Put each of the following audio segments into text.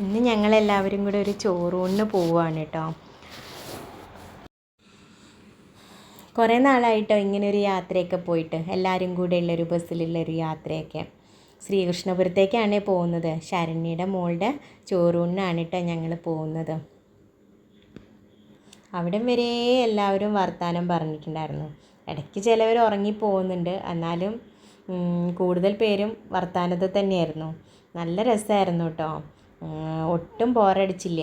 ഇന്ന് ഞങ്ങളെല്ലാവരും കൂടെ ഒരു ചോറൂണിന് പോവുകയാണ് കേട്ടോ. കുറേ നാളായിട്ടോ ഇങ്ങനൊരു യാത്രയൊക്കെ പോയിട്ട്, എല്ലാവരും കൂടെ ഉള്ളൊരു ബസ്സിലുള്ളൊരു യാത്രയൊക്കെ. ശ്രീകൃഷ്ണപുരത്തേക്കാണ് പോകുന്നത്. ശരണ്യയുടെ മോളുടെ ചോറൂണിനാണ് കേട്ടോ ഞങ്ങൾ പോകുന്നത്. അവിടം വരെ എല്ലാവരും വർത്തമാനം പറഞ്ഞിട്ടുണ്ടായിരുന്നു. ഇടയ്ക്ക് ചിലവർ ഉറങ്ങിപ്പോകുന്നുണ്ട്, എന്നാലും കൂടുതൽ പേരും വർത്തമാനത്തിൽ തന്നെയായിരുന്നു. നല്ല രസമായിരുന്നു കേട്ടോ, ഒട്ടും ബോറടിച്ചില്ല.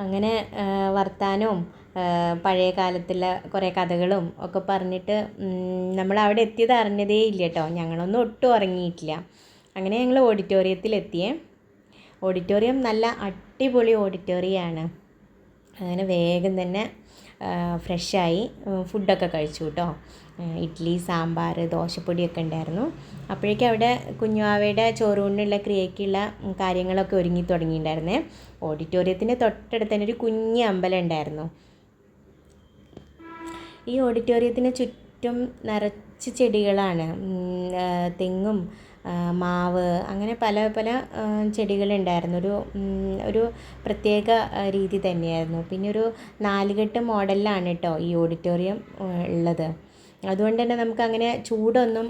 അങ്ങനെ വർത്തമാനവും പഴയ കാലത്തുള്ള കുറേ കഥകളും ഒക്കെ പറഞ്ഞിട്ട് നമ്മളവിടെ എത്തിയത് അറിഞ്ഞതേ ഇല്ല കേട്ടോ. ഞങ്ങളൊന്നും ഒട്ടും ഉറങ്ങിയിട്ടില്ല. അങ്ങനെ ഞങ്ങൾ ഓഡിറ്റോറിയത്തിലെത്തിയേ. ഓഡിറ്റോറിയം നല്ല അടിപൊളി ഓഡിറ്റോറിയമാണ്. അങ്ങനെ വേഗം തന്നെ ഫ്രഷായി ഫുഡൊക്കെ കഴിച്ചു കേട്ടോ. ഇഡ്ഡലി, സാമ്പാർ, ദോശപ്പൊടിയൊക്കെ ഉണ്ടായിരുന്നു. അപ്പോഴേക്കും അവിടെ കുഞ്ഞുവാവയുടെ ചോറൂണിനുള്ള ക്രിയയ്ക്കുള്ള കാര്യങ്ങളൊക്കെ ഒരുങ്ങി തുടങ്ങിയിട്ടുണ്ടായിരുന്നേ. ഓഡിറ്റോറിയത്തിൻ്റെ തൊട്ടടുത്ത് തന്നെ ഒരു കുഞ്ഞ് അമ്പലം ഉണ്ടായിരുന്നു. ഈ ഓഡിറ്റോറിയത്തിന് ചുറ്റും നിറച്ച് ചെടികളാണ്. തെങ്ങും മാവ് അങ്ങനെ പല പല ചെടികളുണ്ടായിരുന്നു. ഒരു പ്രത്യേക രീതി തന്നെയായിരുന്നു. പിന്നെ ഒരു നാലുകെട്ട് മോഡലിലാണ് കേട്ടോ ഈ ഓഡിറ്റോറിയം ഉള്ളത്. അതുകൊണ്ട് തന്നെ നമുക്കങ്ങനെ ചൂടൊന്നും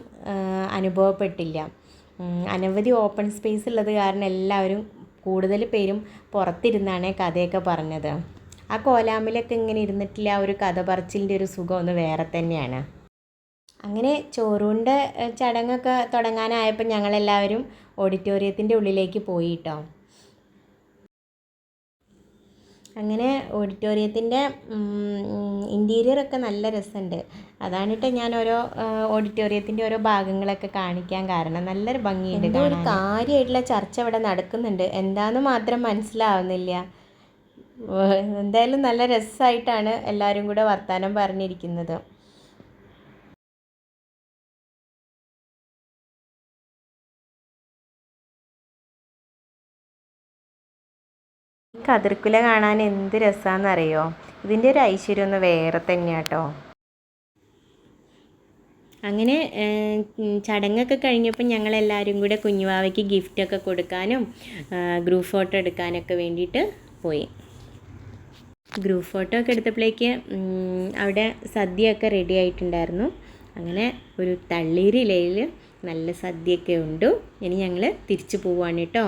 അനുഭവപ്പെട്ടില്ല. അനവധി ഓപ്പൺ സ്പേസ് ഉള്ളത് കാരണം എല്ലാവരും കൂടുതൽ പേരും പുറത്തിരുന്നാണ് കഥയൊക്കെ പറഞ്ഞത്. ആ കോലാമ്പിലൊക്കെ ഇങ്ങനെ ഇരുന്നിട്ടില്ല, ഒരു കഥ പറച്ചിലിൻ്റെ ഒരു സുഖം ഒന്ന് വേറെ തന്നെയാണ്. അങ്ങനെ ചോറൂണിൻ്റെ ചടങ്ങൊക്കെ തുടങ്ങാനായപ്പോൾ ഞങ്ങളെല്ലാവരും ഓഡിറ്റോറിയത്തിൻ്റെ ഉള്ളിലേക്ക് പോയി കേട്ടോ. അങ്ങനെ ഓഡിറ്റോറിയത്തിൻ്റെ ഇൻറ്റീരിയറൊക്കെ നല്ല രസമുണ്ട്. അതാണ് കേട്ടോ ഞാൻ ഓരോ ഓഡിറ്റോറിയത്തിൻ്റെ ഓരോ ഭാഗങ്ങളൊക്കെ കാണിക്കാൻ കാരണം. നല്ലൊരു ഭംഗിയുണ്ട്. എന്തോ ഒരു കാര്യമായിട്ടുള്ള ചർച്ച ഇവിടെ നടക്കുന്നുണ്ട്, എന്താണെന്ന് മാത്രം മനസ്സിലാവുന്നില്ല. എന്തായാലും നല്ല രസമായിട്ടാണ് എല്ലാവരും കൂടെ വർത്തമാനം പറഞ്ഞിരിക്കുന്നത്. കതിർക്കുല കാണാൻ എന്ത് രസമാണെന്നറിയോ. ഇതിൻ്റെ ഒരു ഐശ്വര്യം ഒന്ന് വേറെ തന്നെയാണ് കേട്ടോ. അങ്ങനെ ചടങ്ങൊക്കെ കഴിഞ്ഞപ്പോൾ ഞങ്ങളെല്ലാവരും കൂടെ കുഞ്ഞുവാവയ്ക്ക് ഗിഫ്റ്റൊക്കെ കൊടുക്കാനും ഗ്രൂപ്പ് ഫോട്ടോ എടുക്കാനൊക്കെ വേണ്ടിയിട്ട് പോയി. ഗ്രൂപ്പ് ഫോട്ടോ ഒക്കെ എടുത്തപ്പോഴേക്ക് അവിടെ സദ്യയൊക്കെ റെഡി ആയിട്ടുണ്ടായിരുന്നു. അങ്ങനെ ഒരു തള്ളീരിലയിൽ നല്ല സദ്യയൊക്കെ ഉണ്ട്. ഇനി ഞങ്ങൾ തിരിച്ചു പോവുകയാണ് കേട്ടോ.